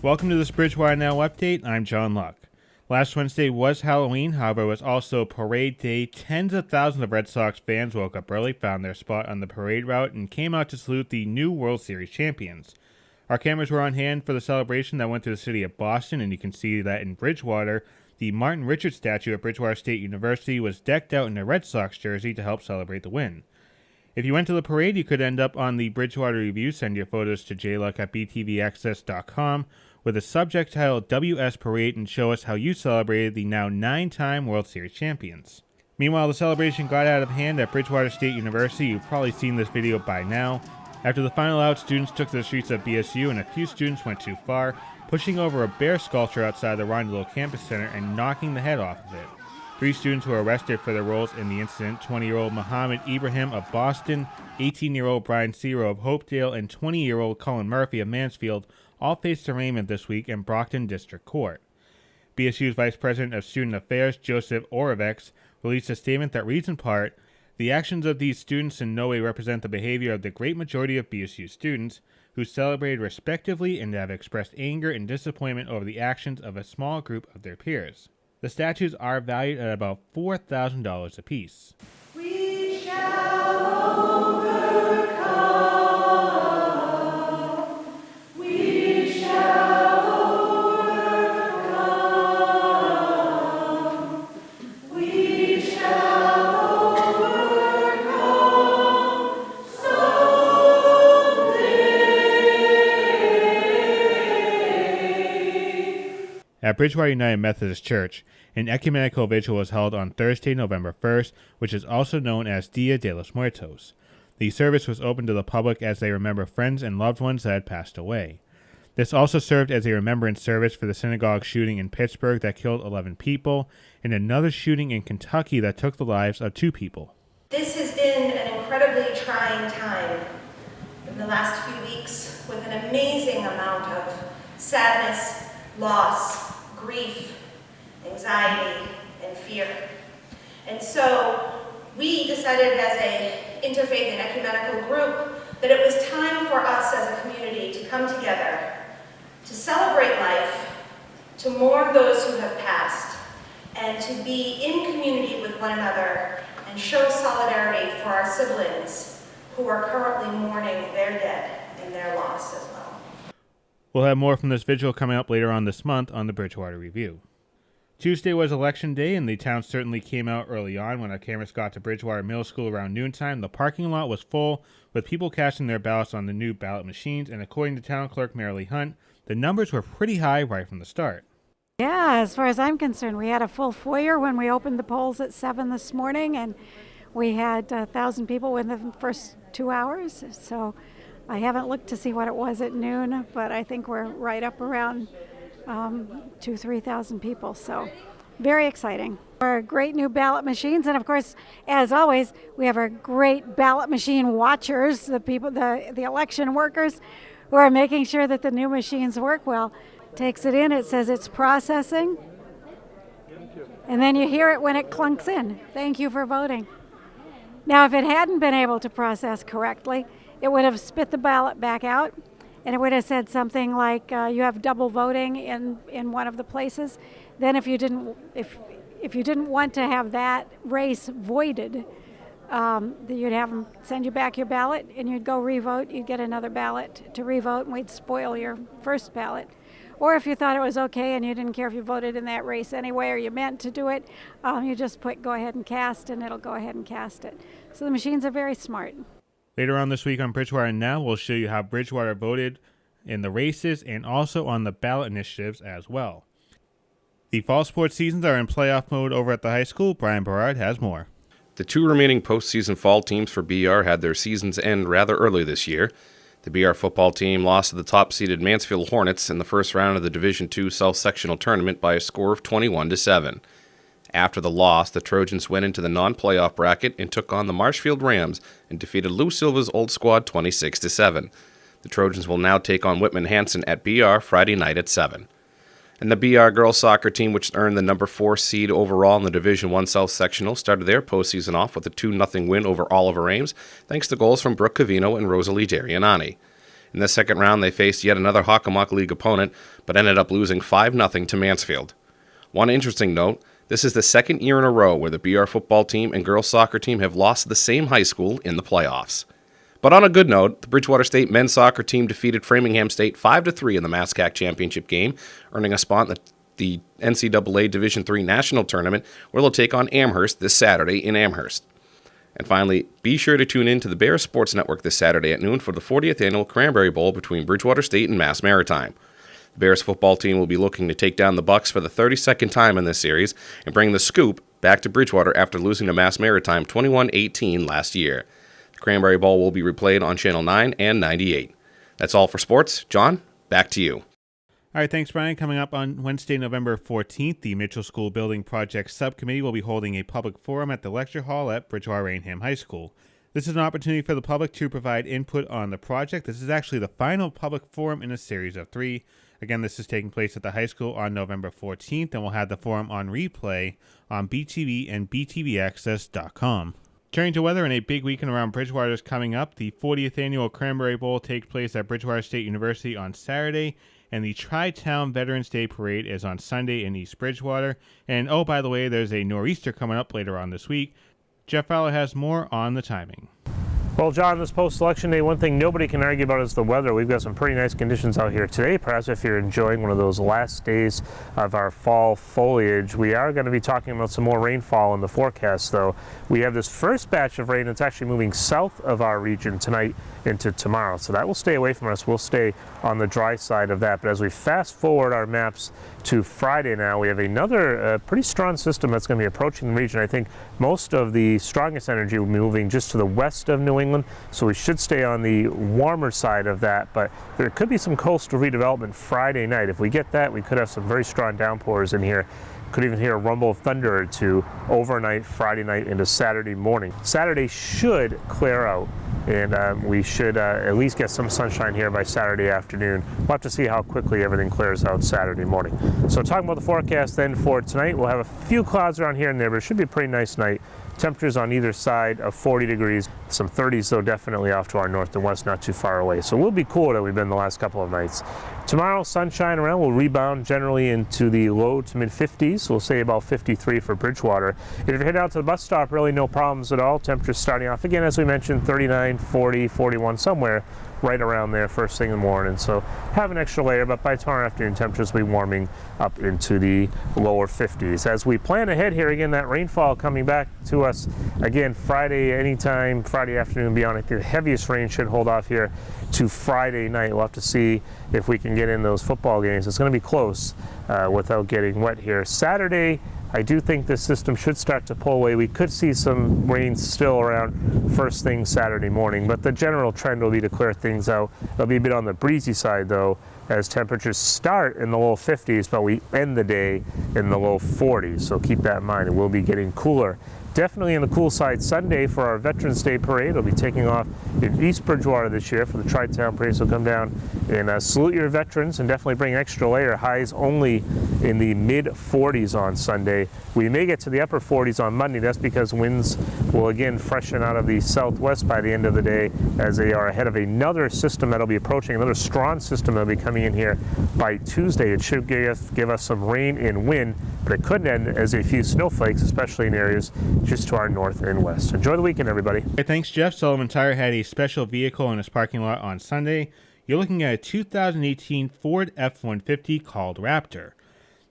Welcome to this Bridgewater Now update. I'm John Luck. Last Wednesday was Halloween, however, it was also parade day. Tens of thousands of Red Sox fans woke up early, found their spot on the parade route, and came out to salute the new World Series champions. Our cameras were on hand for the celebration that went to the city of Boston, and you can see that in Bridgewater, the Martin Richards statue at Bridgewater State University was decked out in a Red Sox jersey to help celebrate the win. If you went to the parade, you could end up on the Bridgewater Review. Send your photos to jluck@btvaccess.com with a subject titled WS Parade and show us how you celebrated the now 9-time World Series champions. Meanwhile, the celebration got out of hand at Bridgewater State University. You've probably seen this video by now. After the final out, students took to the streets of BSU, and a few students went too far, pushing over a bear sculpture outside the Rondeau Campus Center and knocking the head off of it. 3 students were arrested for their roles in the incident: 20-year-old Muhammad Ibrahim of Boston, 18-year-old Brian Ciro of Hopedale, and 20-year-old Colin Murphy of Mansfield all faced arraignment this week in Brockton District Court. BSU's Vice President of Student Affairs, Joseph Orevex, released a statement that reads in part, "The actions of these students in no way represent the behavior of the great majority of BSU students, who celebrated respectively and have expressed anger and disappointment over the actions of a small group of their peers." The statues are valued at about $4,000 apiece. We shall overcome. We shall overcome. We shall overcome someday. At Bridgewater United Methodist Church, an ecumenical vigil was held on Thursday, November 1st, which is also known as Dia de los Muertos. The service was open to the public as they remember friends and loved ones that had passed away. This also served as a remembrance service for the synagogue shooting in Pittsburgh that killed 11 people, and another shooting in Kentucky that took the lives of 2 people. This has been an incredibly trying time in the last few weeks, with an amazing amount of sadness, loss, grief, anxiety, and fear. And so we decided as an interfaith and ecumenical group that it was time for us as a community to come together, to celebrate life, to mourn those who have passed, and to be in community with one another and show solidarity for our siblings who are currently mourning their dead and their loss as well. We'll have more from this vigil coming up later on this month on the Bridgewater Review. Tuesday was election day, and the town certainly came out early on. When our cameras got to Bridgewater Middle School around noontime, the parking lot was full, with people casting their ballots on the new ballot machines, and according to Town Clerk Marilee Hunt, the numbers were pretty high right from the start. Yeah, as far as I'm concerned, we had a full foyer when we opened the polls at 7 this morning, and we had 1,000 people within the first 2 hours. So I haven't looked to see what it was at noon, but I think we're right up around 2,000-3,000 people, so very exciting. Our great new ballot machines, and of course, as always, we have our great ballot machine watchers, the people, the election workers, who are making sure that the new machines work well. Takes it in, it says it's processing, and then you hear it when it clunks in. Thank you for voting. Now, if it hadn't been able to process correctly, it would have spit the ballot back out, and it would have said something like you have double voting in one of the places. Then if you didn't want to have that race voided, you'd have them send you back your ballot, and you'd go revote. You'd get another ballot to revote, and we'd spoil your first ballot. Or if you thought it was okay and you didn't care if you voted in that race anyway, or you meant to do it, you just put go ahead and cast, and it'll go ahead and cast it. So the machines are very smart. Later on this week on Bridgewater Now, we'll show you how Bridgewater voted in the races and also on the ballot initiatives as well. The fall sports seasons are in playoff mode over at the high school. Brian Berard has more. The 2 remaining postseason fall teams for BR had their seasons end rather early this year. The BR football team lost to the top-seeded Mansfield Hornets in the first round of the Division II South Sectional Tournament by a score of 21-7. After the loss, the Trojans went into the non-playoff bracket and took on the Marshfield Rams and defeated Lou Silva's old squad 26-7. The Trojans will now take on Whitman Hanson at BR Friday night at 7. And the BR girls soccer team, which earned the number 4 seed overall in the Division I South Sectional, started their postseason off with a 2-0 win over Oliver Ames, thanks to goals from Brooke Cavino and Rosalie Darianani. In the second round, they faced yet another Hockomock League opponent, but ended up losing 5-0 to Mansfield. One interesting note, this is the second year in a row where the BR football team and girls soccer team have lost to the same high school in the playoffs. But on a good note, the Bridgewater State men's soccer team defeated Framingham State 5-3 in the MASCAC championship game, earning a spot in the NCAA Division III National Tournament, where they'll take on Amherst this Saturday in Amherst. And finally, be sure to tune in to the Bears Sports Network this Saturday at noon for the 40th annual Cranberry Bowl between Bridgewater State and Mass Maritime. The Bears football team will be looking to take down the Bucks for the 32nd time in this series and bring the scoop back to Bridgewater after losing to Mass Maritime 21-18 last year. The Cranberry Bowl will be replayed on Channel 9 and 98. That's all for sports. John, back to you. All right, thanks, Brian. Coming up on Wednesday, November 14th, the Mitchell School Building Project Subcommittee will be holding a public forum at the lecture hall at Bridgewater Rainham High School. This is an opportunity for the public to provide input on the project. This is actually the final public forum in a series of 3. Again, this is taking place at the high school on November 14th, and we'll have the forum on replay on BTV and btvaccess.com. Turning to weather, and a big weekend around Bridgewater is coming up. The 40th annual Cranberry Bowl takes place at Bridgewater State University on Saturday, and the Tri-Town Veterans Day Parade is on Sunday in East Bridgewater. And oh, by the way, there's a nor'easter coming up later on this week. Jeff Fowler has more on the timing. Well, John, this post-election day, one thing nobody can argue about is the weather. We've got some pretty nice conditions out here today. Perhaps if you're enjoying one of those last days of our fall foliage, we are going to be talking about some more rainfall in the forecast, though. We have this first batch of rain that's actually moving south of our region tonight into tomorrow, so that will stay away from us. We'll stay on the dry side of that. But as we fast forward our maps to Friday now, we have another pretty strong system that's going to be approaching the region. I think most of the strongest energy will be moving just to the west of New England, so we should stay on the warmer side of that, but there could be some coastal redevelopment Friday night. If we get that, we could have some very strong downpours in here. Could even hear a rumble of thunder or two overnight Friday night into Saturday morning. Saturday should clear out, and we should at least get some sunshine here by Saturday afternoon. We'll have to see how quickly everything clears out Saturday morning. So talking about the forecast then for tonight, we'll have a few clouds around here and there, but it should be a pretty nice night. Temperatures on either side of 40 degrees. Some 30s, though, definitely off to our north and west, not too far away. So we'll be cooler than we've been the last couple of nights. Tomorrow, sunshine around. We'll rebound generally into the low to mid 50s. We'll say about 53 for Bridgewater. If you're heading out to the bus stop, really no problems at all. Temperatures starting off, again, as we mentioned, 39, 40, 41, somewhere right around there first thing in the morning. So have an extra layer, but by tomorrow afternoon, temperatures will be warming up into the lower 50s. As we plan ahead here, again, that rainfall coming back to us again Friday anytime, Friday afternoon and beyond. I think the heaviest rain should hold off here to Friday night. We'll have to see if we can get in those football games. It's going to be close without getting wet here. Saturday, I do think this system should start to pull away. We could see some rain still around first thing Saturday morning, but the general trend will be to clear things out. It'll be a bit on the breezy side, though, as temperatures start in the low 50s, but we end the day in the low 40s. So keep that in mind. It will be getting cooler. Definitely on the cool side Sunday for our Veterans Day Parade. It'll be taking off in East Bridgewater this year for the Tri-Town Parade. So come down and salute your veterans and definitely bring extra layer. Highs only in the mid 40s on Sunday. We may get to the upper 40s on Monday. That's because winds will again freshen out of the southwest by the end of the day as they are ahead of another system that'll be approaching, another strong system that'll be coming in here by Tuesday. It should give us some rain and wind, but it could end as a few snowflakes, especially in areas just to our north and west. Enjoy the weekend, everybody. Hey, thanks, Jeff. Sullivan Tire had a special vehicle in his parking lot on Sunday. You're looking at a 2018 Ford F-150 called Raptor.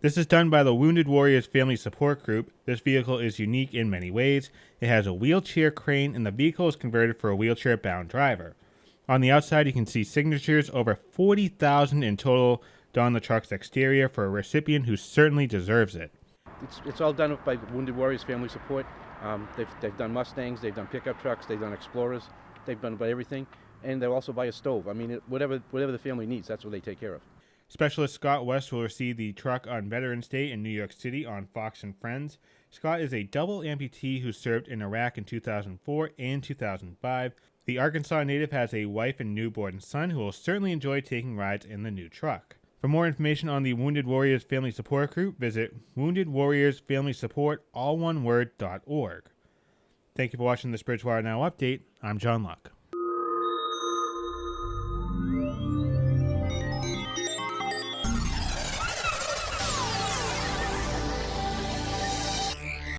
This is done by the Wounded Warriors Family Support Group. This vehicle is unique in many ways. It has a wheelchair crane, and the vehicle is converted for a wheelchair-bound driver. On the outside, you can see signatures, over 40,000 in total, on the truck's exterior for a recipient who certainly deserves it. It's all done by Wounded Warriors Family Support. They've done Mustangs, they've done pickup trucks, they've done Explorers, they've done about everything, and they'll also buy a stove. I mean, whatever the family needs, that's what they take care of. Specialist Scott West will receive the truck on Veterans Day in New York City on Fox and Friends. Scott is a double amputee who served in Iraq in 2004 and 2005. The Arkansas native has a wife and newborn son who will certainly enjoy taking rides in the new truck. For more information on the Wounded Warriors Family Support Group, visit woundedwarriorsfamilysupport, all one word, .org. Thank you for watching this Bridgewater Now update. I'm John Luck.